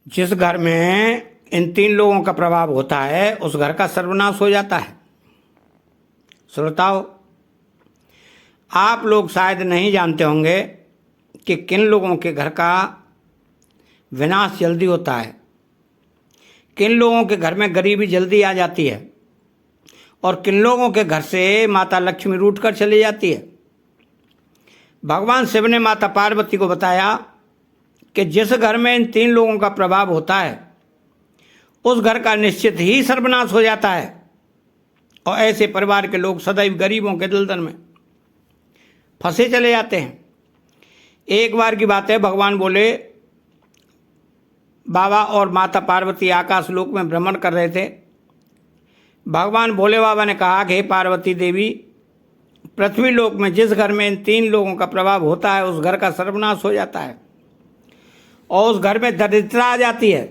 जिस घर में इन तीन लोगों का प्रभाव होता है उस घर का सर्वनाश हो जाता है। श्रोताओं, आप लोग शायद नहीं जानते होंगे कि किन लोगों के घर का विनाश जल्दी होता है, किन लोगों के घर में गरीबी जल्दी आ जाती है और किन लोगों के घर से माता लक्ष्मी रूठ कर चली जाती है। भगवान शिव ने माता पार्वती को बताया कि जिस घर में इन तीन लोगों का प्रभाव होता है उस घर का निश्चित ही सर्वनाश हो जाता है और ऐसे परिवार के लोग सदैव गरीबों के दलदल में फंसे चले जाते हैं। एक बार की बात है, भगवान बोले बाबा और माता पार्वती आकाश लोक में भ्रमण कर रहे थे। भगवान भोले बाबा ने कहा कि हे पार्वती देवी, पृथ्वी लोक में जिस घर में इन तीन लोगों का प्रभाव होता है उस घर का सर्वनाश हो जाता है और उस घर में दरिद्रता आ जाती है।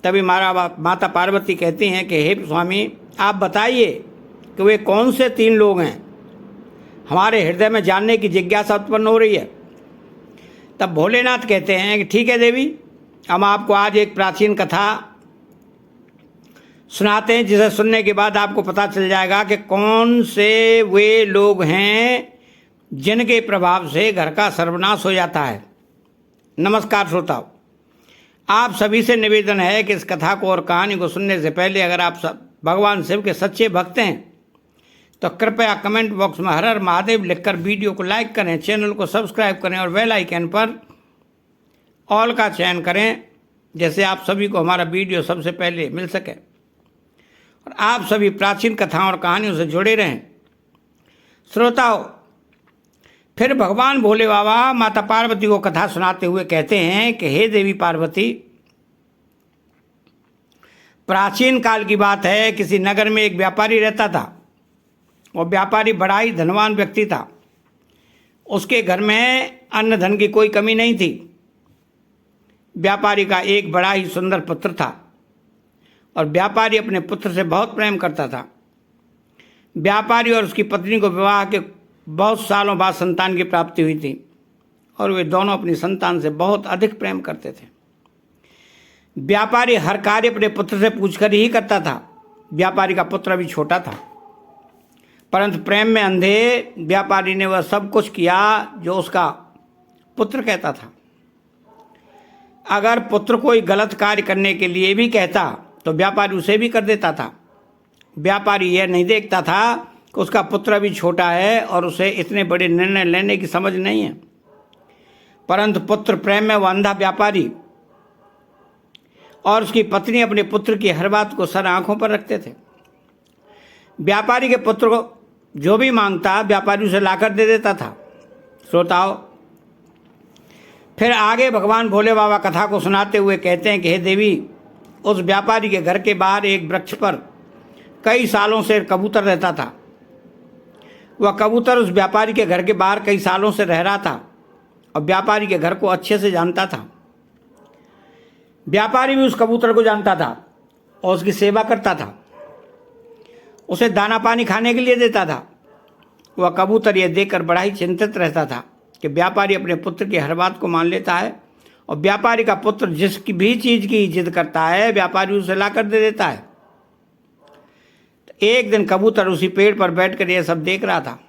तभी माता पार्वती कहती हैं कि हे स्वामी, आप बताइए कि वे कौन से तीन लोग हैं, हमारे हृदय में जानने की जिज्ञासा उत्पन्न हो रही है। तब भोलेनाथ कहते हैं कि ठीक है देवी, हम आपको आज एक प्राचीन कथा सुनाते हैं जिसे सुनने के बाद आपको पता चल जाएगा कि कौन से वे लोग हैं जिनके प्रभाव से घर का सर्वनाश हो जाता है। नमस्कार श्रोताओं, आप सभी से निवेदन है कि इस कथा को और कहानी को सुनने से पहले अगर आप सब भगवान शिव के सच्चे भक्त हैं तो कृपया कमेंट बॉक्स में हर हर महादेव लिखकर वीडियो को लाइक करें, चैनल को सब्सक्राइब करें और बेल आइकन पर ऑल का चयन करें, जैसे आप सभी को हमारा वीडियो सबसे पहले मिल सके और आप सभी प्राचीन कथाओं और कहानियों से जुड़े रहें। श्रोताओं, फिर भगवान भोले बाबा माता पार्वती को कथा सुनाते हुए कहते हैं कि हे देवी पार्वती, प्राचीन काल की बात है, किसी नगर में एक व्यापारी रहता था। वो व्यापारी बड़ा ही धनवान व्यक्ति था। उसके घर में अन्न धन की कोई कमी नहीं थी। व्यापारी का एक बड़ा ही सुंदर पुत्र था और व्यापारी अपने पुत्र से बहुत प्रेम करता था। व्यापारी और उसकी पत्नी को विवाह के बहुत सालों बाद संतान की प्राप्ति हुई थी और वे दोनों अपनी संतान से बहुत अधिक प्रेम करते थे। व्यापारी हर कार्य अपने पुत्र से पूछकर ही करता था। व्यापारी का पुत्र अभी छोटा था, परंतु प्रेम में अंधे व्यापारी ने वह सब कुछ किया जो उसका पुत्र कहता था। अगर पुत्र कोई गलत कार्य करने के लिए भी कहता तो व्यापारी उसे भी कर देता था। व्यापारी यह नहीं देखता था कि उसका पुत्र अभी छोटा है और उसे इतने बड़े निर्णय लेने की समझ नहीं है, परंतु पुत्र प्रेम में वह अंधा व्यापारी और उसकी पत्नी अपने पुत्र की हर बात को सर आंखों पर रखते थे। व्यापारी के पुत्र को जो भी मांगता व्यापारी उसे लाकर दे देता था। श्रोताओं, फिर आगे भगवान भोले बाबा कथा को सुनाते हुए कहते हैं कि हे देवी, उस व्यापारी के घर के बाहर एक वृक्ष पर कई सालों से कबूतर रहता था। वह कबूतर उस व्यापारी के घर के बाहर कई सालों से रह रहा था और व्यापारी के घर को अच्छे से जानता था। व्यापारी भी उस कबूतर को जानता था और उसकी सेवा करता था, उसे दाना पानी खाने के लिए देता था। वह कबूतर यह देखकर बड़ा ही चिंतित रहता था कि व्यापारी अपने पुत्र की हर बात को मान लेता है और व्यापारी का पुत्र जिसकी भी चीज की जिद करता है व्यापारी उसे लाकर दे देता है। तो एक दिन कबूतर उसी पेड़ पर बैठकर यह सब देख रहा था।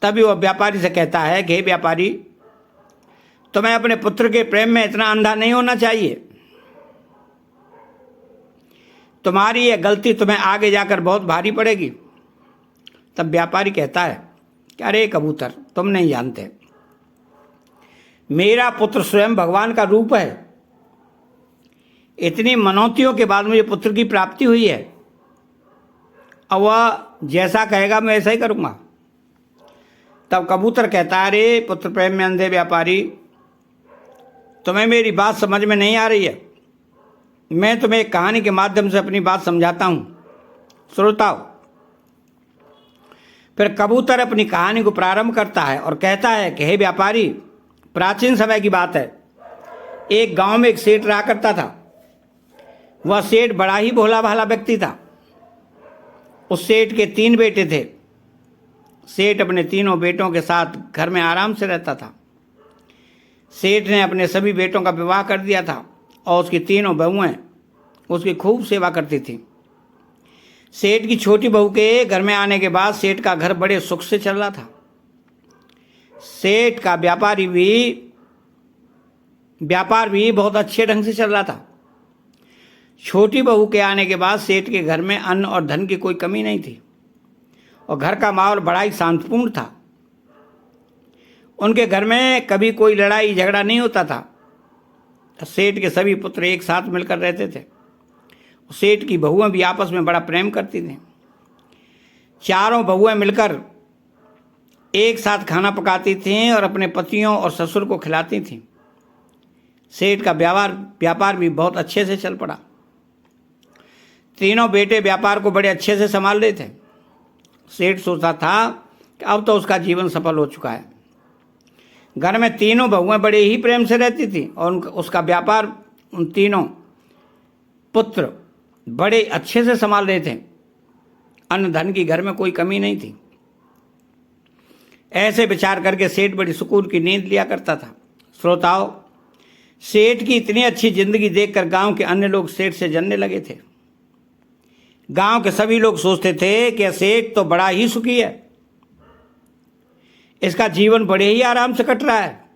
तभी वह व्यापारी से कहता है कि हे व्यापारी, तुम्हें अपने पुत्र के प्रेम में इतना अंधा नहीं होना चाहिए। तुम्हारी यह गलती तुम्हें आगे जाकर बहुत भारी पड़ेगी। तब व्यापारी कहता है कि अरे कबूतर, तुम नहीं जानते, मेरा पुत्र स्वयं भगवान का रूप है। इतनी मनौतियों के बाद मुझे पुत्र की प्राप्ति हुई है और वह जैसा कहेगा मैं ऐसा ही करूँगा। तब कबूतर कहता है अरे पुत्र प्रेम में अंधे व्यापारी, तुम्हें मेरी बात समझ में नहीं आ रही है। मैं तुम्हें एक कहानी के माध्यम से अपनी बात समझाता हूँ। श्रोताओ, फिर कबूतर अपनी कहानी को प्रारंभ करता है और कहता है कि हे व्यापारी, प्राचीन समय की बात है, एक गांव में एक सेठ रहा करता था। वह सेठ बड़ा ही भोला भाला व्यक्ति था। उस सेठ के 3 बेटे थे। सेठ अपने तीनों बेटों के साथ घर में आराम से रहता था। सेठ ने अपने सभी बेटों का विवाह कर दिया था और उसकी तीनों बहुएं उसकी खूब सेवा करती थीं। सेठ की छोटी बहू के घर में आने के बाद सेठ का घर बड़े सुख से चल रहा था। सेठ का व्यापार भी बहुत अच्छे ढंग से चल रहा था। छोटी बहू के आने के बाद सेठ के घर में अन्न और धन की कोई कमी नहीं थी और घर का माहौल बड़ा ही शांतिपूर्ण था। उनके घर में कभी कोई लड़ाई झगड़ा नहीं होता था। सेठ के सभी पुत्र एक साथ मिलकर रहते थे। सेठ की बहुएं भी आपस में बड़ा प्रेम करती थीं। चारों बहुएं मिलकर एक साथ खाना पकाती थीं और अपने पतियों और ससुर को खिलाती थीं। सेठ का व्यापार भी बहुत अच्छे से चल पड़ा। तीनों बेटे व्यापार को बड़े अच्छे से संभाल रहे थे। सेठ सोचता था कि अब तो उसका जीवन सफल हो चुका है। घर में तीनों बहुएं बड़े ही प्रेम से रहती थी और उसका व्यापार उन तीनों पुत्र बड़े अच्छे से संभाल रहे थे। अन्न धन की घर में कोई कमी नहीं थी। ऐसे विचार करके सेठ बड़ी सुकून की नींद लिया करता था। श्रोताओं, सेठ की इतनी अच्छी जिंदगी देखकर गांव के अन्य लोग सेठ से जलने लगे थे। गांव के सभी लोग सोचते थे कि सेठ तो बड़ा ही सुखी है, इसका जीवन बड़े ही आराम से कट रहा है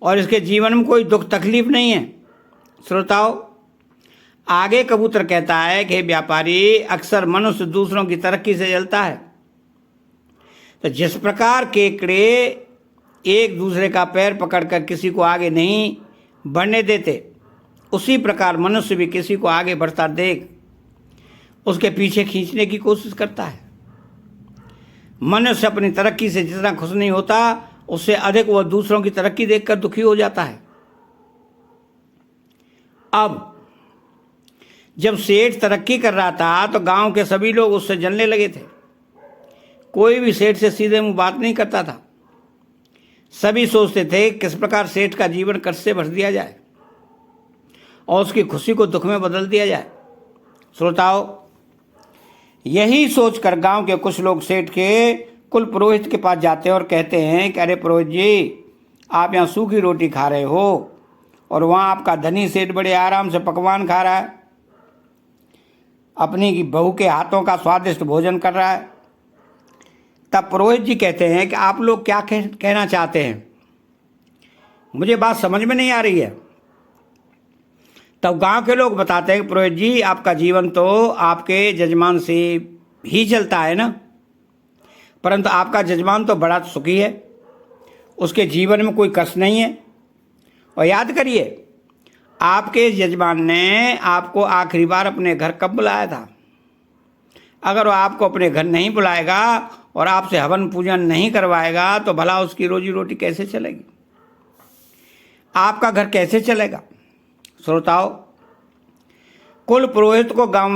और इसके जीवन में कोई दुख तकलीफ नहीं है। श्रोताओं, आगे कबूतर कहता है कि व्यापारी, अक्सर मनुष्य दूसरों की तरक्की से जलता है। तो जिस प्रकार केकड़े एक दूसरे का पैर पकड़कर किसी को आगे नहीं बढ़ने देते, उसी प्रकार मनुष्य भी किसी को आगे बढ़ता देख उसके पीछे खींचने की कोशिश करता है। मनुष्य अपनी तरक्की से जितना खुश नहीं होता, उससे अधिक वह दूसरों की तरक्की देखकर दुखी हो जाता है। अब जब सेठ तरक्की कर रहा था तो गांव के सभी लोग उससे जलने लगे थे। कोई भी सेठ से सीधे मुंह बात नहीं करता था। सभी सोचते थे किस प्रकार सेठ का जीवन कष्ट से भर दिया जाए और उसकी खुशी को दुख में बदल दिया जाए। श्रोताओं, यही सोचकर गांव के कुछ लोग सेठ के कुल पुरोहित के पास जाते हैं और कहते हैं कि अरे पुरोहित जी, आप यहाँ सूखी रोटी खा रहे हो और वहाँ आपका धनी सेठ बड़े आराम से पकवान खा रहा है, अपनी की बहू के हाथों का स्वादिष्ट भोजन कर रहा है। तब पुरोहित जी कहते हैं कि आप लोग क्या कहना चाहते हैं, मुझे बात समझ में नहीं आ रही है। तब गांव के लोग बताते हैं कि पुरोहित जी, आपका जीवन तो आपके जजमान से ही चलता है ना, परंतु आपका जजमान तो बड़ा सुखी है, उसके जीवन में कोई कष्ट नहीं है। और याद करिए, आपके जजमान ने आपको आखिरी बार अपने घर कब बुलाया था? अगर वो आपको अपने घर नहीं बुलाएगा और आपसे हवन पूजन नहीं करवाएगा तो भला उसकी रोजी रोटी कैसे चलेगी? आपका घर कैसे चलेगा? श्रोताओं, कुल पुरोहित को गांव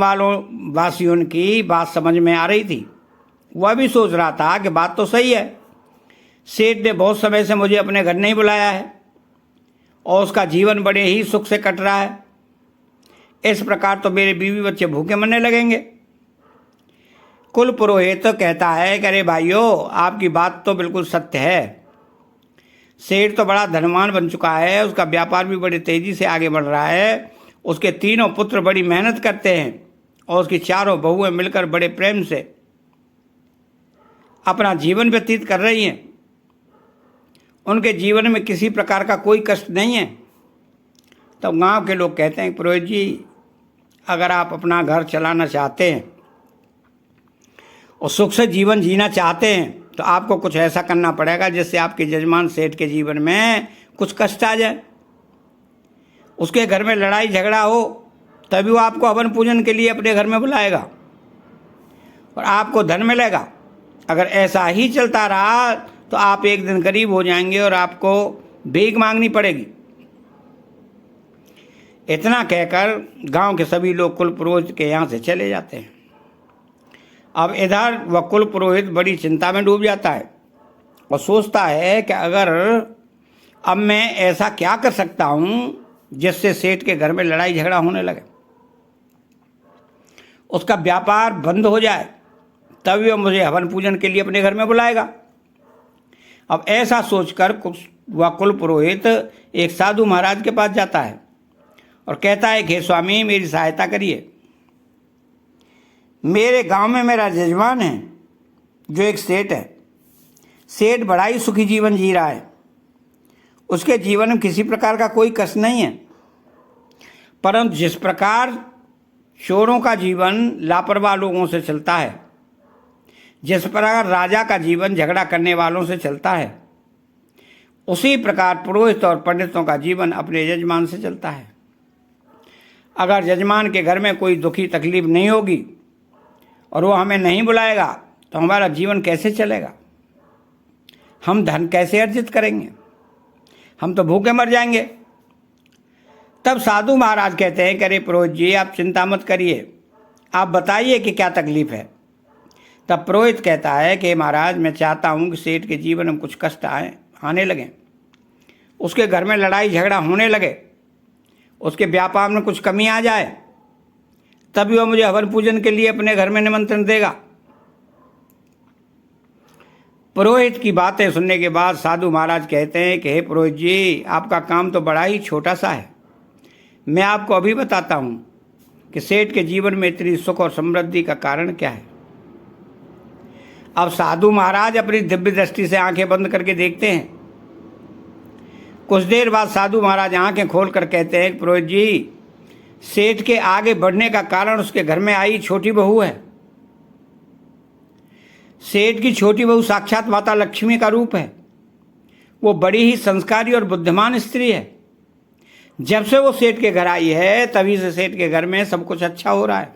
वासियों की बात समझ में आ रही थी। वह भी सोच रहा था कि बात तो सही है, सेठ ने बहुत समय से मुझे अपने घर नहीं बुलाया है और उसका जीवन बड़े ही सुख से कट रहा है। इस प्रकार तो मेरे बीवी बच्चे भूखे मरने लगेंगे। कुल पुरोहित तो कहता है कि अरे भाइयों, आपकी बात तो बिल्कुल सत्य है। सेठ तो बड़ा धनवान बन चुका है, उसका व्यापार भी बड़ी तेजी से आगे बढ़ रहा है, उसके तीनों पुत्र बड़ी मेहनत करते हैं और उसकी चारों बहुएं मिलकर बड़े प्रेम से अपना जीवन व्यतीत कर रही हैं। उनके जीवन में किसी प्रकार का कोई कष्ट नहीं है। तो गांव के लोग कहते हैं, पुरोहित जी, अगर आप अपना घर चलाना चाहते हैं और सुख से जीवन जीना चाहते हैं तो आपको कुछ ऐसा करना पड़ेगा जिससे आपके जजमान सेठ के जीवन में कुछ कष्ट आ जाए, उसके घर में लड़ाई झगड़ा हो, तभी वो आपको हवन पूजन के लिए अपने घर में बुलाएगा और आपको धन मिलेगा। अगर ऐसा ही चलता रहा तो आप एक दिन गरीब हो जाएंगे और आपको भीख मांगनी पड़ेगी। इतना कहकर गांव के सभी लोग कुल पुरोहित के यहाँ से चले जाते हैं। अब इधर वह कुल पुरोहित बड़ी चिंता में डूब जाता है और सोचता है कि अगर अब मैं ऐसा क्या कर सकता हूँ जिससे सेठ के घर में लड़ाई झगड़ा होने लगे, उसका व्यापार बंद हो जाए, तभी वह मुझे हवन पूजन के लिए अपने घर में बुलाएगा। अब ऐसा सोचकर वह कुल पुरोहित एक साधु महाराज के पास जाता है और कहता है कि हे स्वामी मेरी सहायता करिए। मेरे गांव में मेरा यजमान है जो एक सेठ है। सेठ बड़ा ही सुखी जीवन जी रहा है। उसके जीवन में किसी प्रकार का कोई कष्ट नहीं है, परंतु जिस प्रकार चोरों का जीवन लापरवाह लोगों से चलता है, जिस प्रकार राजा का जीवन झगड़ा करने वालों से चलता है, उसी प्रकार पुरोहित और पंडितों का जीवन अपने यजमान से चलता है। अगर यजमान के घर में कोई दुखी तकलीफ नहीं होगी और वो हमें नहीं बुलाएगा तो हमारा जीवन कैसे चलेगा? हम धन कैसे अर्जित करेंगे? हम तो भूखे मर जाएंगे। तब साधु महाराज कहते हैं कि अरे पुरोहित जी आप चिंता मत करिए, आप बताइए कि क्या तकलीफ है। तब पुरोहित कहता है कि महाराज मैं चाहता हूँ कि सेठ के जीवन में कुछ कष्ट आने लगें, उसके घर में लड़ाई झगड़ा होने लगे, उसके व्यापार में कुछ कमी आ जाए, तभी वह मुझे हवन पूजन के लिए अपने घर में निमंत्रण देगा। पुरोहित की बातें सुनने के बाद साधु महाराज कहते हैं कि हे पुरोहित जी आपका काम तो बड़ा ही छोटा सा है। मैं आपको अभी बताता हूँ कि सेठ के जीवन में इतनी सुख और समृद्धि का कारण क्या है। अब साधु महाराज अपनी दिव्य दृष्टि से आंखें बंद करके देखते हैं। कुछ देर बाद साधु महाराज आंखें खोलकर कहते हैं पुरोहित जी सेठ के आगे बढ़ने का कारण उसके घर में आई छोटी बहू है। सेठ की छोटी बहू साक्षात माता लक्ष्मी का रूप है। वो बड़ी ही संस्कारी और बुद्धिमान स्त्री है। जब से वो सेठ के घर आई है तभी से सेठ के घर में सब कुछ अच्छा हो रहा है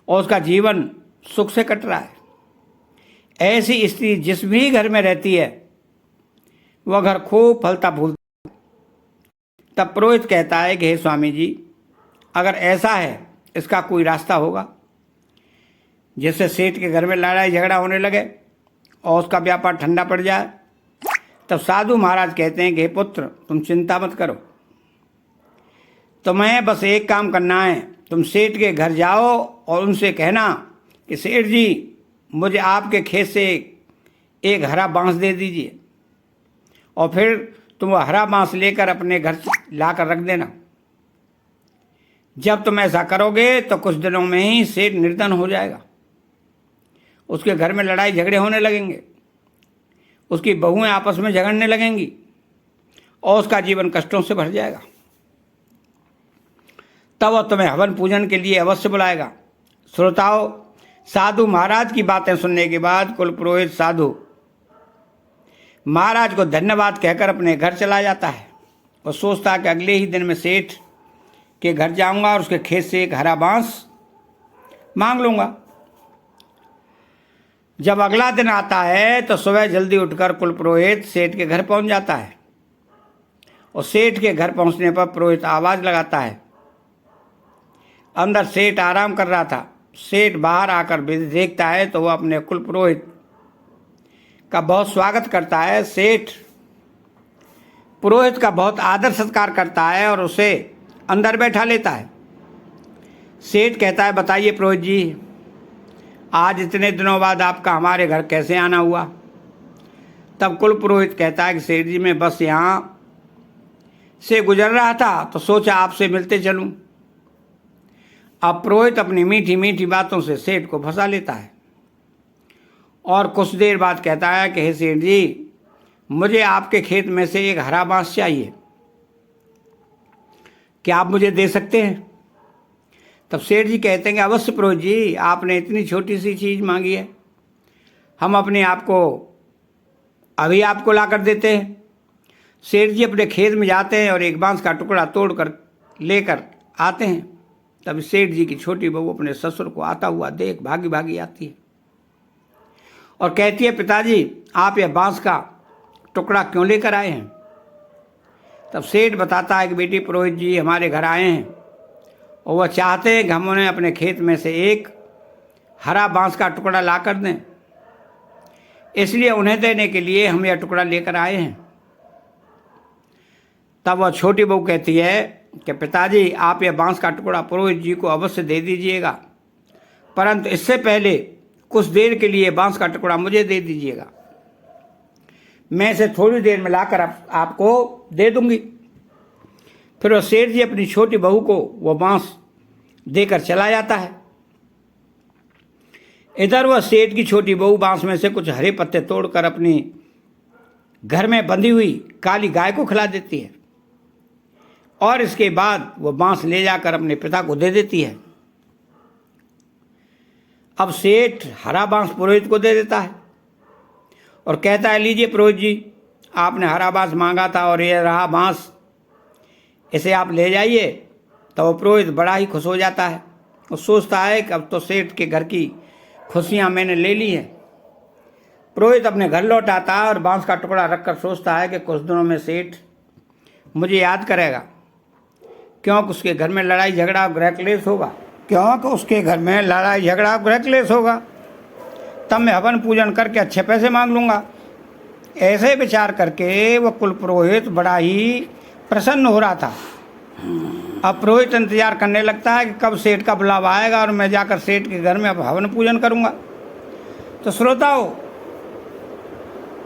और उसका जीवन सुख से कट रहा है। ऐसी स्त्री जिस भी घर में रहती है वह घर खूब फलता फूलता। तब पुरोहित कहता है कि हे स्वामी जी अगर ऐसा है इसका कोई रास्ता होगा जिससे सेठ के घर में लड़ाई झगड़ा होने लगे और उसका व्यापार ठंडा पड़ जाए। तब साधु महाराज कहते हैं कि हे पुत्र तुम चिंता मत करो, तुम्हें बस एक काम करना है, तुम सेठ के घर जाओ और उनसे कहना कि सेठ जी मुझे आपके खेत से एक हरा बांस दे दीजिए और फिर तुम वह हरा बांस लेकर अपने घर ला कर रख देना। जब तुम ऐसा करोगे तो कुछ दिनों में ही सेठ निर्धन हो जाएगा, उसके घर में लड़ाई झगड़े होने लगेंगे, उसकी बहुएं आपस में झगड़ने लगेंगी और उसका जीवन कष्टों से भर जाएगा। तब वह तुम्हें हवन पूजन के लिए अवश्य बुलाएगा। श्रोताओं साधु महाराज की बातें सुनने के बाद कुल पुरोहित साधु महाराज को धन्यवाद कहकर अपने घर चला जाता है और सोचता कि अगले ही दिन मैं सेठ के घर जाऊंगा और उसके खेत से एक हरा बांस मांग लूंगा। जब अगला दिन आता है तो सुबह जल्दी उठकर कुल पुरोहित सेठ के घर पहुंच जाता है और सेठ के घर पहुंचने पर पुरोहित आवाज लगाता है। अंदर सेठ आराम कर रहा था। सेठ बाहर आकर देखता है तो वह अपने कुल पुरोहित का बहुत स्वागत करता है। सेठ पुरोहित का बहुत आदर सत्कार करता है और उसे अंदर बैठा लेता है। सेठ कहता है बताइए पुरोहित जी आज इतने दिनों बाद आपका हमारे घर कैसे आना हुआ? तब कुल पुरोहित कहता है कि सेठ जी मैं बस यहाँ से गुजर रहा था तो सोचा आपसे मिलते चलूं। अब पुरोहित अपनी मीठी मीठी बातों से सेठ को फंसा लेता है और कुछ देर बाद कहता है कि हे सेठ जी मुझे आपके खेत में से एक हरा बांस चाहिए, क्या आप मुझे दे सकते हैं? तब सेठ जी कहते हैं कि अवश्य पुरोहित जी आपने इतनी छोटी सी चीज़ मांगी है, हम अपने आप को अभी आपको ला कर देते हैं। सेठ जी अपने खेत में जाते हैं और एक बांस का टुकड़ा तोड़ कर लेकर आते हैं। तब सेठ जी की छोटी बहू अपने ससुर को आता हुआ देख भागी भागी आती है और कहती है पिताजी आप यह बांस का टुकड़ा क्यों लेकर आए हैं? तब सेठ बताता है कि बेटी पुरोहित जी हमारे घर आए हैं और वह चाहते हैं कि हम उन्हें अपने खेत में से एक हरा बांस का टुकड़ा ला कर दें, इसलिए उन्हें देने के लिए हम यह टुकड़ा लेकर आए हैं। तब वह छोटी बहू कहती है कि पिताजी आप यह बांस का टुकड़ा पुरोहित जी को अवश्य दे दीजिएगा, परंतु इससे पहले कुछ देर के लिए बांस का टुकड़ा मुझे दे दीजिएगा, मैं इसे थोड़ी देर में लाकर आपको दे दूंगी। फिर वह सेठ जी अपनी छोटी बहू को वह बांस देकर चला जाता है। इधर वह सेठ की छोटी बहू बांस में से कुछ हरे पत्ते तोड़कर अपनी घर में बंधी हुई काली गाय को खिला देती है और इसके बाद वह बांस ले जाकर अपने पिता को दे देती है। अब सेठ हरा बांस पुरोहित को दे देता है और कहता है, लीजिए पुरोहित जी, आपने हरा बांस मांगा था और ये रहा बांस, इसे आप ले जाइए। तो वो पुरोहित बड़ा ही खुश हो जाता है और सोचता है कि अब तो सेठ के घर की खुशियाँ मैंने ले ली हैं। पुरोहित अपने घर लौट आता है और बांस का टुकड़ा रखकर सोचता है कि कुछ दिनों में सेठ मुझे याद करेगा, क्योंकि उसके घर में लड़ाई झगड़ा गृह क्लेश होगा। तब मैं हवन पूजन करके अच्छे पैसे मांग लूँगा। ऐसे विचार करके वह कुल पुरोहित बड़ा ही प्रसन्न हो रहा था। अब पुरोहित इंतजार करने लगता है कि कब सेठ का बुलावा आएगा और मैं जाकर सेठ के घर में अब हवन पूजन करूँगा। तो श्रोताओं,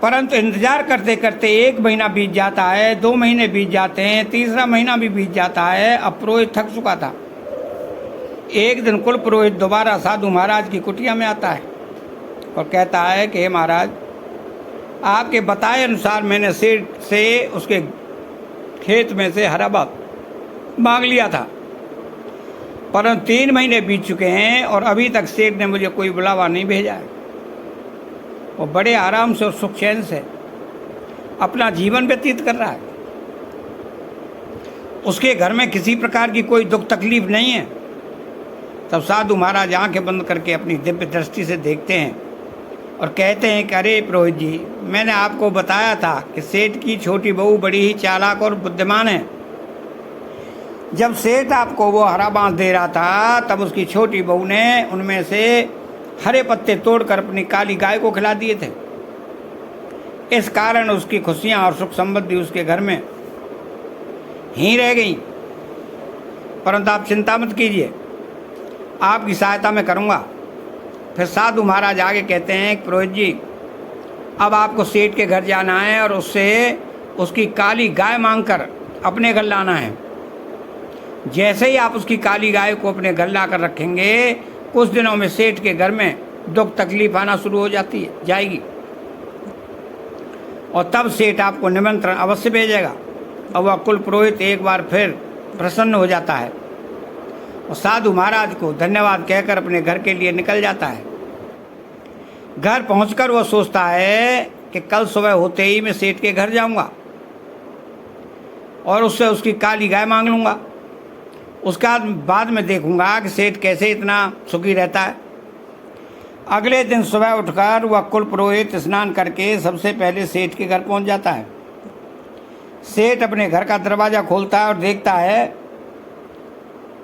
परंतु इंतजार करते करते 1 महीना बीत जाता है, 2 महीने बीत जाते हैं, तीसरा महीना भी बीत जाता है। अब पुरोहित थक चुका था। एक दिन कुल पुरोहित दोबारा साधु महाराज की कुटिया में आता है और कहता है कि हे महाराज, आपके बताए अनुसार मैंने सेठ से उसके खेत में से हरा बांस मांग लिया था, परंतु 3 महीने बीत चुके हैं और अभी तक सेठ ने मुझे कोई बुलावा नहीं भेजा है। वो बड़े आराम से और सुख चैन से अपना जीवन व्यतीत कर रहा है। उसके घर में किसी प्रकार की कोई दुख तकलीफ नहीं है। तब साधु महाराज आंखें बंद करके अपनी दिव्य दृष्टि से देखते हैं और कहते हैं कि अरे पुरोहित जी, मैंने आपको बताया था कि सेठ की छोटी बहू बड़ी ही चालाक और बुद्धिमान है। जब सेठ आपको वो हरा बांस दे रहा था तब उसकी छोटी बहू ने उनमें से हरे पत्ते तोड़कर अपनी काली गाय को खिला दिए थे। इस कारण उसकी खुशियाँ और सुख समृद्धि उसके घर में ही रह गई। परंतु आप चिंता मत कीजिए, आपकी सहायता मैं करूँगा। फिर साधु महाराज आगे कहते हैं, पुरोहित जी, अब आपको सेठ के घर जाना है और उससे उसकी काली गाय मांगकर अपने घर लाना है। जैसे ही आप उसकी काली गाय को अपने घर ला कर रखेंगे, कुछ दिनों में सेठ के घर में दुख तकलीफ आना शुरू हो जाएगी और तब सेठ आपको निमंत्रण अवश्य भेजेगा। और वह कुल पुरोहित एक बार फिर प्रसन्न हो जाता है और साधु महाराज को धन्यवाद कहकर अपने घर के लिए निकल जाता है। घर पहुंचकर वह सोचता है कि कल सुबह होते ही मैं सेठ के घर जाऊंगा और उससे उसकी काली गाय मांग लूँगा। उसका बाद में देखूंगा कि सेठ कैसे इतना सुखी रहता है। अगले दिन सुबह उठकर वह कुल पुरोहित स्नान करके सबसे पहले सेठ के घर पहुंच जाता है। सेठ अपने घर का दरवाज़ा खोलता है और देखता है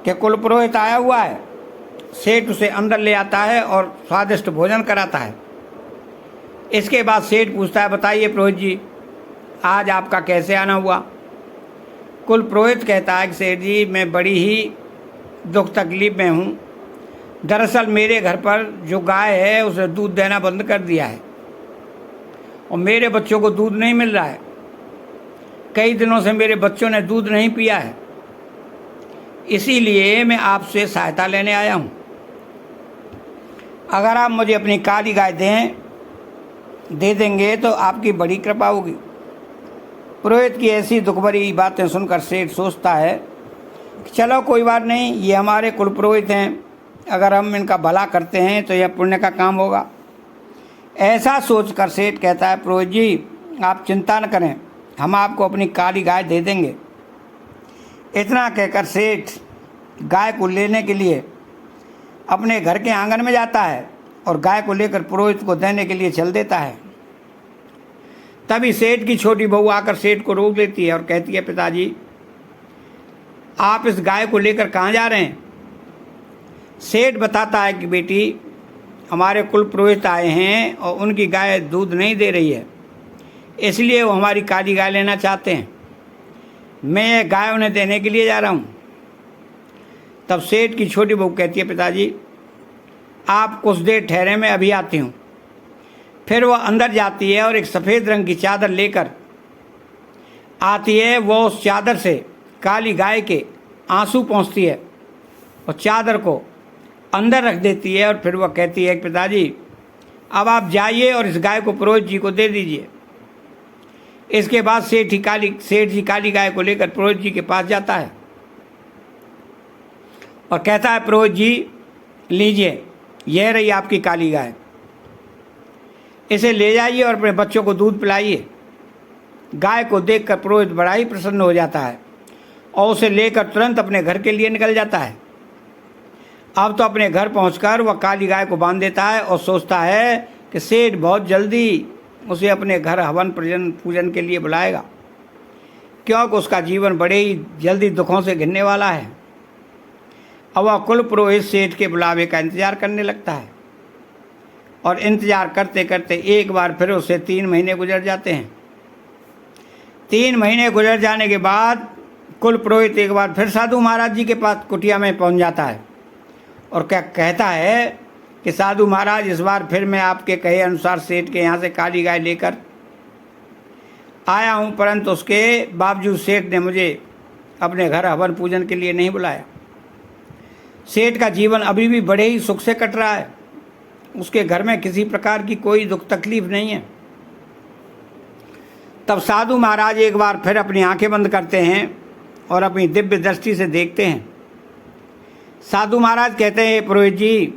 कि कुल पुरोहित आया हुआ है। सेठ उसे अंदर ले आता है और स्वादिष्ट भोजन कराता है। इसके बाद सेठ पूछता है, बताइए पुरोहित जी, आज आपका कैसे आना हुआ। कुल पुरोहित कहता है कि सेठ जी, मैं बड़ी ही दुख तकलीफ में हूँ। दरअसल मेरे घर पर जो गाय है उसे दूध देना बंद कर दिया है और मेरे बच्चों को दूध नहीं मिल रहा है। कई दिनों से मेरे बच्चों ने दूध नहीं पिया है, इसीलिए मैं आपसे सहायता लेने आया हूँ। अगर आप मुझे अपनी काली गाय दे देंगे तो आपकी बड़ी कृपा होगी। पुरोहित की ऐसी दुख भरी बातें सुनकर सेठ सोचता है कि चलो कोई बात नहीं, ये हमारे कुल पुरोहित हैं, अगर हम इनका भला करते हैं तो यह पुण्य का काम होगा। ऐसा सोचकर सेठ कहता है, पुरोहित जी आप चिंता न करें, हम आपको अपनी काली गाय दे देंगे। इतना कहकर सेठ गाय को लेने के लिए अपने घर के आंगन में जाता है और गाय को लेकर पुरोहित को देने के लिए चल देता है। तभी सेठ की छोटी बहू आकर सेठ को रोक लेती है और कहती है, पिताजी आप इस गाय को लेकर कहाँ जा रहे हैं। सेठ बताता है कि बेटी, हमारे कुल पुरोहित आए हैं और उनकी गाय दूध नहीं दे रही है, इसलिए वो हमारी काली गाय लेना चाहते हैं। मैं ये गाय उन्हें देने के लिए जा रहा हूँ। तब सेठ की छोटी बहू कहती है, पिताजी आप कुछ देर ठहरे, मैं अभी आती हूँ। फिर वह अंदर जाती है और एक सफ़ेद रंग की चादर लेकर आती है। वह उस चादर से काली गाय के आंसू पोंछती है और चादर को अंदर रख देती है। और फिर वह कहती है कि पिताजी अब आप जाइए और इस गाय को पुरोहित जी को दे दीजिए। इसके बाद सेठ जी काली गाय को लेकर पुरोहित जी के पास जाता है और कहता है, पुरोहित जी लीजिए, यह रही आपकी काली गाय, इसे ले जाइए और अपने बच्चों को दूध पिलाइए। गाय को देखकर पुरोहित बड़ा ही प्रसन्न हो जाता है और उसे लेकर तुरंत अपने घर के लिए निकल जाता है। अब तो अपने घर पहुंचकर वह काली गाय को बांध देता है और सोचता है कि सेठ बहुत जल्दी उसे अपने घर हवन पूजन के लिए बुलाएगा, क्योंकि उसका जीवन बड़े ही जल्दी दुखों से घिरने वाला है। अब वह कुल पुरोहित सेठ के बुलावे का इंतजार करने लगता है और इंतजार करते करते एक बार फिर उसे 3 महीने गुजर जाते हैं। 3 महीने गुजर जाने के बाद कुल पुरोहित एक बार फिर साधु महाराज जी के पास कुटिया में पहुंच जाता है और क्या कहता है कि साधु महाराज, इस बार फिर मैं आपके कहे अनुसार सेठ के यहाँ से काली गाय लेकर आया हूँ, परंतु उसके बावजूद सेठ ने मुझे अपने घर हवन पूजन के लिए नहीं बुलाया। सेठ का जीवन अभी भी बड़े ही सुख से कट रहा है, उसके घर में किसी प्रकार की कोई दुख तकलीफ नहीं है। तब साधु महाराज एक बार फिर अपनी आंखें बंद करते हैं और अपनी दिव्य दृष्टि से देखते हैं। साधु महाराज कहते हैं, पुरोहित जी,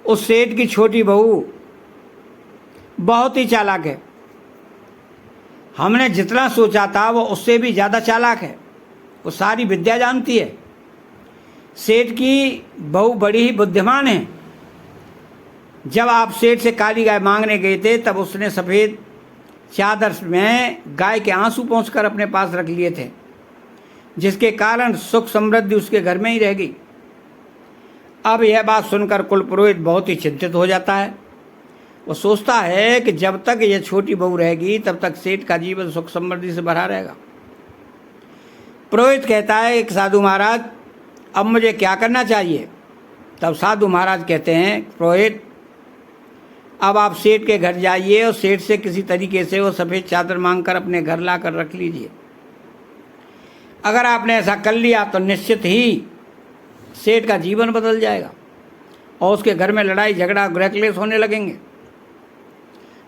उस सेठ की छोटी बहू बहुत ही चालाक है। हमने जितना सोचा था वो उससे भी ज़्यादा चालाक है, वो सारी विद्या जानती है। सेठ की बहू बड़ी ही बुद्धिमान है। जब आप सेठ से काली गाय मांगने गए थे तब उसने सफ़ेद चादर में गाय के आंसू पोंछकर अपने पास रख लिए थे, जिसके कारण सुख समृद्धि उसके घर में ही रह गई। अब यह बात सुनकर कुल पुरोहित बहुत ही चिंतित हो जाता है। वो सोचता है कि जब तक यह छोटी बहू रहेगी तब तक सेठ का जीवन सुख समृद्धि से भरा रहेगा। पुरोहित कहता है कि साधु महाराज, अब मुझे क्या करना चाहिए? तब साधु महाराज कहते हैं, पुरोहित, अब आप सेठ के घर जाइए और सेठ से किसी तरीके से वो सफ़ेद चादर मांगकर अपने घर ला कर रख लीजिए। अगर आपने ऐसा कर लिया तो निश्चित ही सेठ का जीवन बदल जाएगा और उसके घर में लड़ाई झगड़ा गृह क्लेश होने लगेंगे।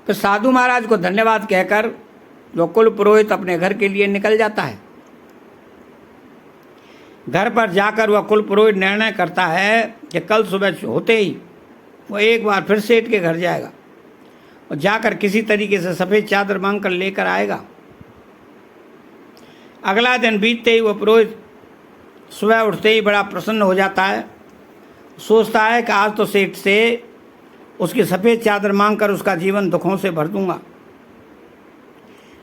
फिर साधु महाराज को धन्यवाद कहकर वो कुल पुरोहित अपने घर के लिए निकल जाता है। घर पर जाकर वह कुल पुरोहित निर्णय करता है कि कल सुबह होते ही वो एक बार फिर सेठ के घर जाएगा और जाकर किसी तरीके से सफ़ेद चादर मांग कर लेकर आएगा। अगला दिन बीतते ही वह पुरोहित सुबह उठते ही बड़ा प्रसन्न हो जाता है। सोचता है कि आज तो सेठ से उसकी सफ़ेद चादर मांगकर उसका जीवन दुखों से भर दूंगा।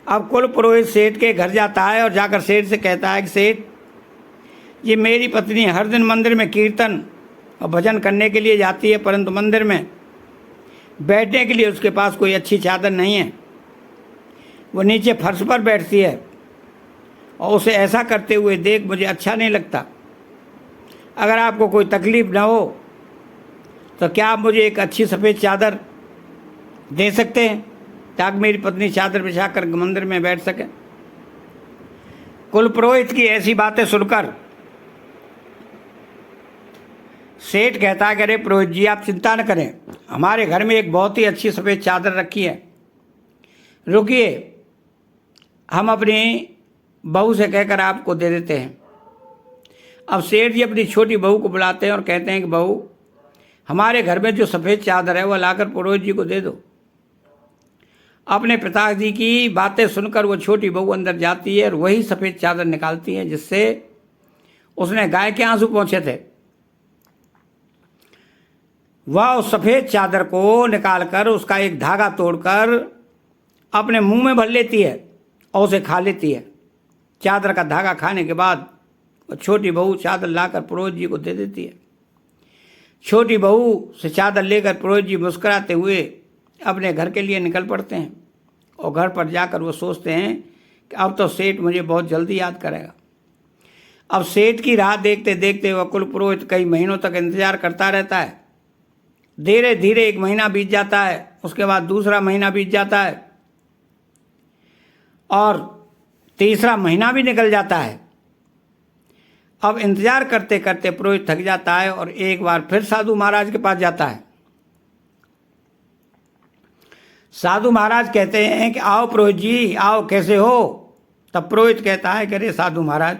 अब कुल पुरोहित सेठ के घर जाता है और जाकर सेठ से कहता है कि सेठ, ये मेरी पत्नी हर दिन मंदिर में कीर्तन और भजन करने के लिए जाती है, परंतु मंदिर में बैठने के लिए उसके पास कोई अच्छी चादर नहीं है। वो नीचे फर्श पर बैठती है और उसे ऐसा करते हुए देख मुझे अच्छा नहीं लगता। अगर आपको कोई तकलीफ़ ना हो तो क्या आप मुझे एक अच्छी सफ़ेद चादर दे सकते हैं ताकि मेरी पत्नी चादर बिछा कर मंदिर में बैठ सके। कुल पुरोहित की ऐसी बातें सुनकर सेठ कहता है कि अरे पुरोहित जी, आप चिंता न करें, हमारे घर में एक बहुत ही अच्छी सफ़ेद चादर रखी है, रुकिए, हम अपनी बहू से कहकर आपको दे देते हैं। अब सेठ जी अपनी छोटी बहू को बुलाते हैं और कहते हैं कि बहू, हमारे घर में जो सफ़ेद चादर है वह लाकर पुरोहित जी को दे दो। अपने पिताजी की बातें सुनकर वो छोटी बहू अंदर जाती है और वही सफ़ेद चादर निकालती है जिससे उसने गाय के आंसू पोंछे थे। वह उस सफ़ेद चादर को निकालकर उसका एक धागा तोड़कर अपने मुंह में भर लेती है और उसे खा लेती है। चादर का धागा खाने के बाद वो छोटी बहू चादर लाकर पुरोहित जी को दे देती है। छोटी बहू से चादर लेकर पुरोहित जी मुस्कुराते हुए अपने घर के लिए निकल पड़ते हैं और घर पर जाकर वो सोचते हैं कि अब तो सेठ मुझे बहुत जल्दी याद करेगा। अब सेठ की राह देखते देखते वह कुल पुरोहित कई महीनों तक इंतजार करता रहता है। धीरे धीरे 1 महीना बीत जाता है, उसके बाद दूसरा महीना बीत जाता है और तीसरा महीना भी निकल जाता है। अब इंतजार करते करते पुरोहित थक जाता है और एक बार फिर साधु महाराज के पास जाता है। साधु महाराज कहते हैं कि आओ पुरोहित जी, आओ, कैसे हो? तब पुरोहित कहता है कि अरे साधु महाराज,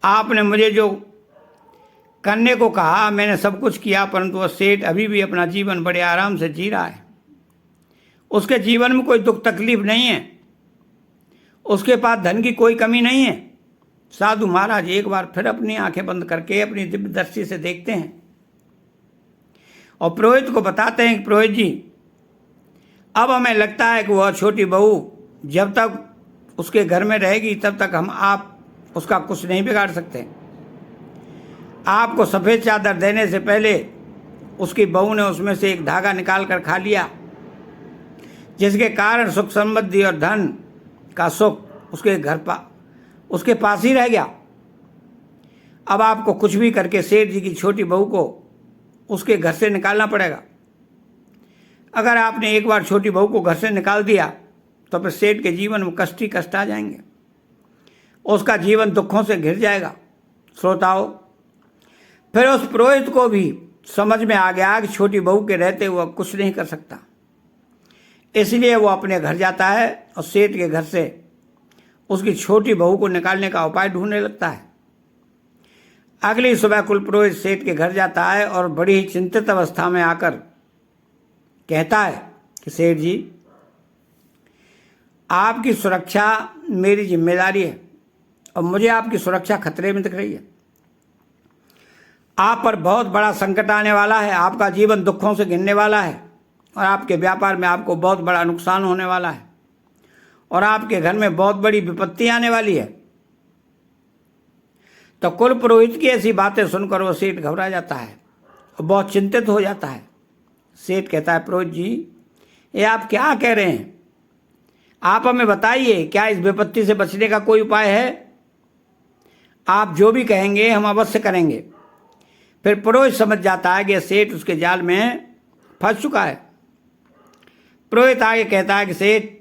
आपने मुझे जो करने को कहा मैंने सब कुछ किया, परंतु वह सेठ अभी भी अपना जीवन बड़े आराम से जी रहा है। उसके जीवन में कोई दुख तकलीफ नहीं है, उसके पास धन की कोई कमी नहीं है। साधु महाराज एक बार फिर अपनी आंखें बंद करके अपनी दिव्य दृष्टि से देखते हैं और पुरोहित को बताते हैं कि पुरोहित जी, अब हमें लगता है कि वह छोटी बहू जब तक उसके घर में रहेगी तब तक आप उसका कुछ नहीं बिगाड़ सकते। आपको सफ़ेद चादर देने से पहले उसकी बहू ने उसमें से एक धागा निकाल कर खा लिया, जिसके कारण सुख समृद्धि और धन का सुख उसके पास ही रह गया। अब आपको कुछ भी करके सेठ जी की छोटी बहू को उसके घर से निकालना पड़ेगा। अगर आपने एक बार छोटी बहू को घर से निकाल दिया तो फिर सेठ के जीवन में कष्ट ही कष्ट आ जाएंगे, उसका जीवन दुखों से घिर जाएगा। श्रोताओं, फिर उस पुरोहित को भी समझ में आ गया कि छोटी बहू के रहते हुए कुछ नहीं कर सकता, इसलिए वो अपने घर जाता है और सेठ के घर से उसकी छोटी बहू को निकालने का उपाय ढूंढने लगता है। अगली सुबह कुलपुरोहित सेठ के घर जाता है और बड़ी ही चिंतित अवस्था में आकर कहता है कि सेठ जी, आपकी सुरक्षा मेरी जिम्मेदारी है और मुझे आपकी सुरक्षा खतरे में दिख रही है। आप पर बहुत बड़ा संकट आने वाला है, आपका जीवन दुखों से घिरने वाला है और आपके व्यापार में आपको बहुत बड़ा नुकसान होने वाला है और आपके घर में बहुत बड़ी विपत्ति आने वाली है। तो कुल पुरोहित की ऐसी बातें सुनकर वो सेठ घबरा जाता है और बहुत चिंतित हो जाता है। सेठ कहता है, पुरोहित जी, ये आप क्या कह रहे हैं? आप हमें बताइए, क्या इस विपत्ति से बचने का कोई उपाय है? आप जो भी कहेंगे हम अवश्य करेंगे। फिर पुरोहित समझ जाता है कि सेठ उसके जाल में फंस चुका है। पुरोहित आगे कहता है कि सेठ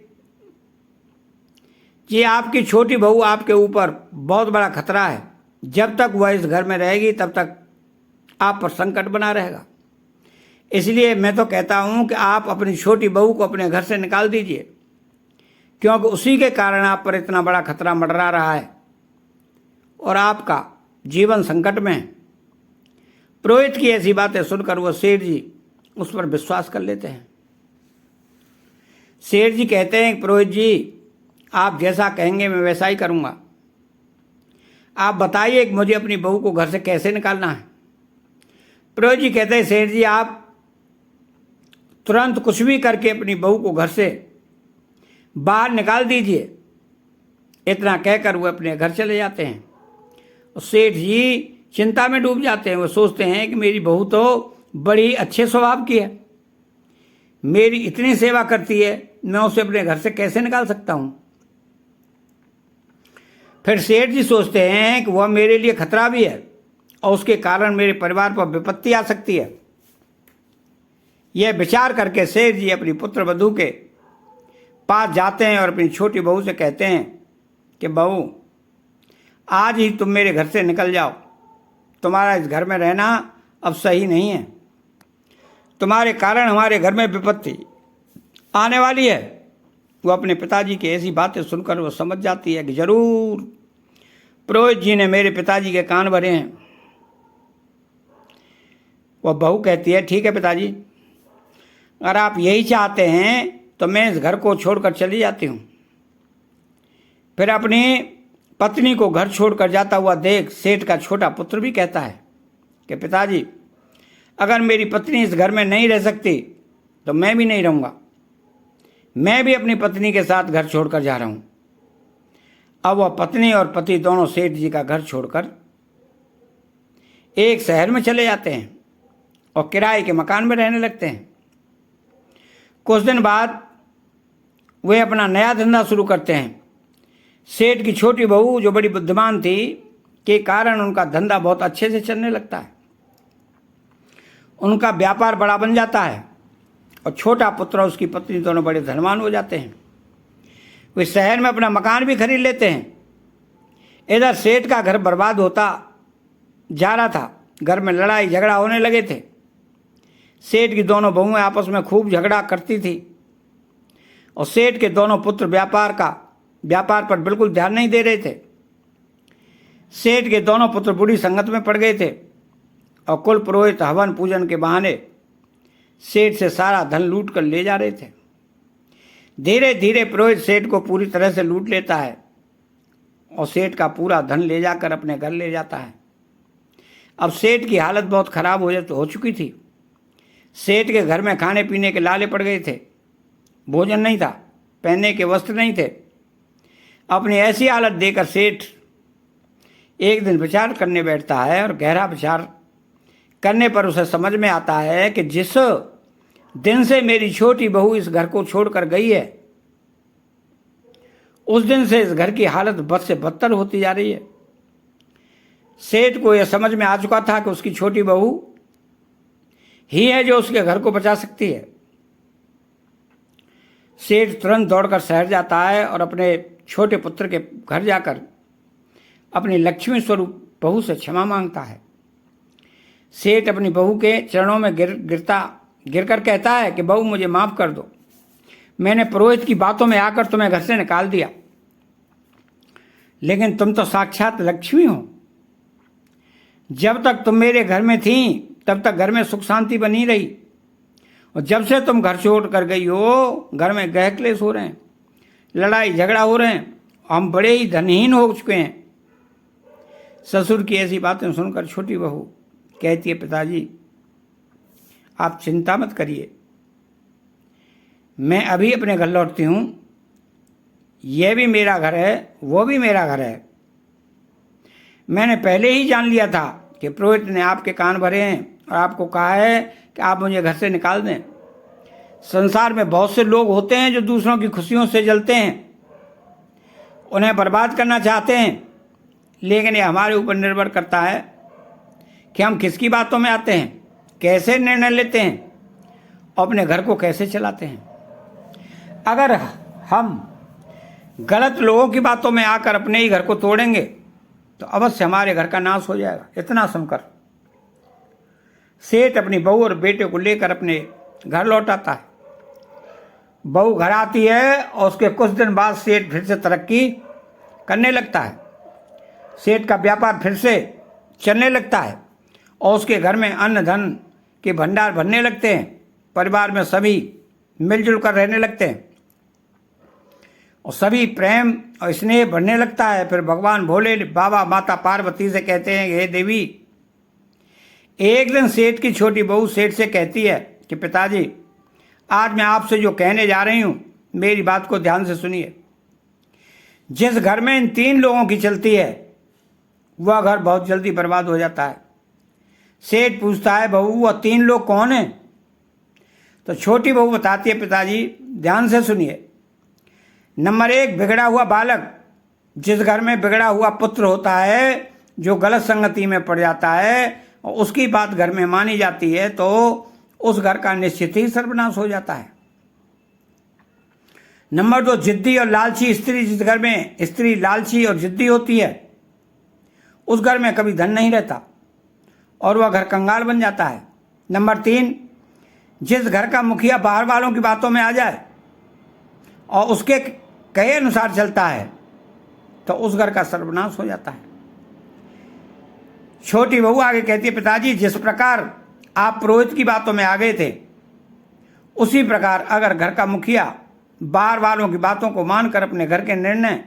जी, आपकी छोटी बहू आपके ऊपर बहुत बड़ा खतरा है। जब तक वह इस घर में रहेगी तब तक आप पर संकट बना रहेगा, इसलिए मैं तो कहता हूं कि आप अपनी छोटी बहू को अपने घर से निकाल दीजिए, क्योंकि उसी के कारण आप पर इतना बड़ा खतरा मंडरा रहा है और आपका जीवन संकट में है। पुरोहित की ऐसी बातें सुनकर वो सेठ जी उस पर विश्वास कर लेते हैं। सेठ जी कहते हैं, पुरोहित जी, आप जैसा कहेंगे मैं वैसा ही करूँगा। आप बताइए कि मुझे अपनी बहू को घर से कैसे निकालना है। पुरोहित जी कहते हैं, सेठ जी, आप तुरंत कुछ भी करके अपनी बहू को घर से बाहर निकाल दीजिए। इतना कहकर वो अपने घर चले जाते हैं और सेठ जी चिंता में डूब जाते हैं। वो सोचते हैं कि मेरी बहू तो बड़ी अच्छे स्वभाव की है, मेरी इतनी सेवा करती है, मैं उसे अपने घर से कैसे निकाल सकता हूँ। फिर सेठ जी सोचते हैं कि वह मेरे लिए खतरा भी है और उसके कारण मेरे परिवार पर विपत्ति आ सकती है। यह विचार करके सेठ जी अपनी पुत्र वधू के पास जाते हैं और अपनी छोटी बहू से कहते हैं कि बहू, आज ही तुम मेरे घर से निकल जाओ। तुम्हारा इस घर में रहना अब सही नहीं है, तुम्हारे कारण हमारे घर में विपत्ति आने वाली है। वो अपने पिताजी की ऐसी बातें सुनकर वो समझ जाती है कि जरूर पुरोहित जी ने मेरे पिताजी के कान भरे हैं। वह बहू कहती है, ठीक है पिताजी, अगर आप यही चाहते हैं तो मैं इस घर को छोड़कर चली जाती हूँ। फिर अपनी पत्नी को घर छोड़कर जाता हुआ देख सेठ का छोटा पुत्र भी कहता है कि पिताजी, अगर मेरी पत्नी इस घर में नहीं रह सकती तो मैं भी नहीं रहूँगा। मैं भी अपनी पत्नी के साथ घर छोड़कर जा रहा हूँ। अब वह पत्नी और पति दोनों सेठ जी का घर छोड़कर एक शहर में चले जाते हैं और किराए के मकान में रहने लगते हैं। कुछ दिन बाद वे अपना नया धंधा शुरू करते हैं। सेठ की छोटी बहू जो बड़ी बुद्धिमान थी के कारण उनका धंधा बहुत अच्छे से चलने लगता है। उनका व्यापार बड़ा बन जाता है और छोटा पुत्र और उसकी पत्नी दोनों बड़े धनवान हो जाते हैं। वे शहर में अपना मकान भी खरीद लेते हैं। इधर सेठ का घर बर्बाद होता जा रहा था। घर में लड़ाई झगड़ा होने लगे थे। सेठ की दोनों बहुएं आपस में खूब झगड़ा करती थी और सेठ के दोनों पुत्र व्यापार पर बिल्कुल ध्यान नहीं दे रहे थे। सेठ के दोनों पुत्र बुरी संगत में पड़ गए थे और कुल पुरोहित हवन पूजन के बहाने सेठ से सारा धन लूट कर ले जा रहे थे। धीरे धीरे पुरोहित सेठ को पूरी तरह से लूट लेता है और सेठ का पूरा धन ले जाकर अपने घर ले जाता है। अब सेठ की हालत बहुत खराब हो चुकी थी। सेठ के घर में खाने पीने के लाले पड़ गए थे। भोजन नहीं था, पहनने के वस्त्र नहीं थे। अपनी ऐसी हालत देखकर सेठ एक दिन विचार करने बैठता है और गहरा विचार करने पर उसे समझ में आता है कि जिस दिन से मेरी छोटी बहू इस घर को छोड़कर गई है, उस दिन से इस घर की हालत बद से बदतर होती जा रही है। सेठ को यह समझ में आ चुका था कि उसकी छोटी बहू ही है जो उसके घर को बचा सकती है। सेठ तुरंत दौड़कर शहर जाता है और अपने छोटे पुत्र के घर जाकर अपनी लक्ष्मी स्वरूप बहू से क्षमा मांगता है। सेठ अपनी बहू के चरणों में गिरकर कहता है कि बहू मुझे माफ कर दो, मैंने पुरोहित की बातों में आकर तुम्हें घर से निकाल दिया, लेकिन तुम तो साक्षात लक्ष्मी हो। जब तक तुम मेरे घर में थी तब तक घर में सुख शांति बनी रही, और जब से तुम घर छोड़ कर गई हो घर में गृह क्लेश हो रहे हैं, लड़ाई झगड़ा हो रहे हैं, हम बड़े ही धनहीन हो चुके हैं। ससुर की ऐसी बातें सुनकर छोटी बहू कहती है, पिताजी आप चिंता मत करिए, मैं अभी अपने घर लौटती हूँ। यह भी मेरा घर है, वो भी मेरा घर है। मैंने पहले ही जान लिया था कि पुरोहित ने आपके कान भरे हैं और आपको कहा है कि आप मुझे घर से निकाल दें। संसार में बहुत से लोग होते हैं जो दूसरों की खुशियों से जलते हैं, उन्हें बर्बाद करना चाहते हैं, लेकिन ये हमारे ऊपर निर्भर करता है कि हम किसकी बातों में आते हैं, कैसे निर्णय लेते हैं और अपने घर को कैसे चलाते हैं। अगर हम गलत लोगों की बातों में आकर अपने ही घर को तोड़ेंगे तो अवश्य हमारे घर का नाश हो जाएगा। इतना सुनकर सेठ अपनी बहू और बेटे को लेकर अपने घर लौट आता है। बहू घर आती है और उसके कुछ दिन बाद सेठ फिर से तरक्की करने लगता है। सेठ का व्यापार फिर से चलने लगता है और उसके घर में अन्न धन के भंडार भरने लगते हैं। परिवार में सभी मिलजुल कर रहने लगते हैं और सभी प्रेम और स्नेह बढ़ने लगता है। फिर भगवान भोले बाबा माता पार्वती से कहते हैं, हे देवी। एक दिन सेठ की छोटी बहू सेठ से कहती है कि पिताजी आज मैं आपसे जो कहने जा रही हूँ मेरी बात को ध्यान से सुनिए। जिस घर में इन 3 लोगों की चलती है वह घर बहुत जल्दी बर्बाद हो जाता है। सेठ पूछता है, बहू वह 3 लोग कौन हैं? तो छोटी बहू बताती है, पिताजी ध्यान से सुनिए। नंबर 1 बिगड़ा हुआ बालक। जिस घर में बिगड़ा हुआ पुत्र होता है जो गलत संगति में पड़ जाता है और उसकी बात घर में मानी जाती है तो उस घर का निश्चित ही सर्वनाश हो जाता है। नंबर 2 जिद्दी और लालची स्त्री। जिस घर में स्त्री लालची और जिद्दी होती है उस घर में कभी धन नहीं रहता और वह घर कंगाल बन जाता है। नंबर 3 जिस घर का मुखिया बाहर वालों की बातों में आ जाए और उसके कहे अनुसार चलता है तो उस घर का सर्वनाश हो जाता है। छोटी बहू आगे कहती है, पिताजी जिस प्रकार आप पुरोहित की बातों में आ गए थे उसी प्रकार अगर घर का मुखिया बाहर वालों की बातों को मानकर अपने घर के निर्णय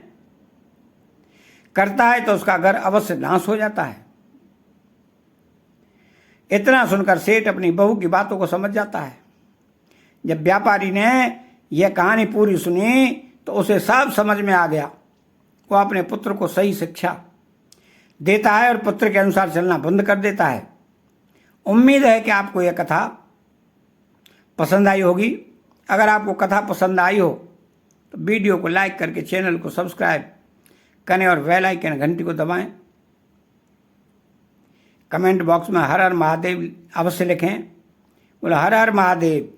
करता है तो उसका घर अवश्य नाश हो जाता है। इतना सुनकर सेठ अपनी बहू की बातों को समझ जाता है। जब व्यापारी ने यह कहानी पूरी सुनी तो उसे सब समझ में आ गया। वह अपने पुत्र को सही शिक्षा देता है और पुत्र के अनुसार चलना बंद कर देता है। उम्मीद है कि आपको यह कथा पसंद आई होगी। अगर आपको कथा पसंद आई हो तो वीडियो को लाइक करके चैनल को सब्सक्राइब करें और बेल आइकन घंटी को दबाएं। कमेंट बॉक्स में हर हर महादेव अवश्य लिखें। बोला हर हर महादेव।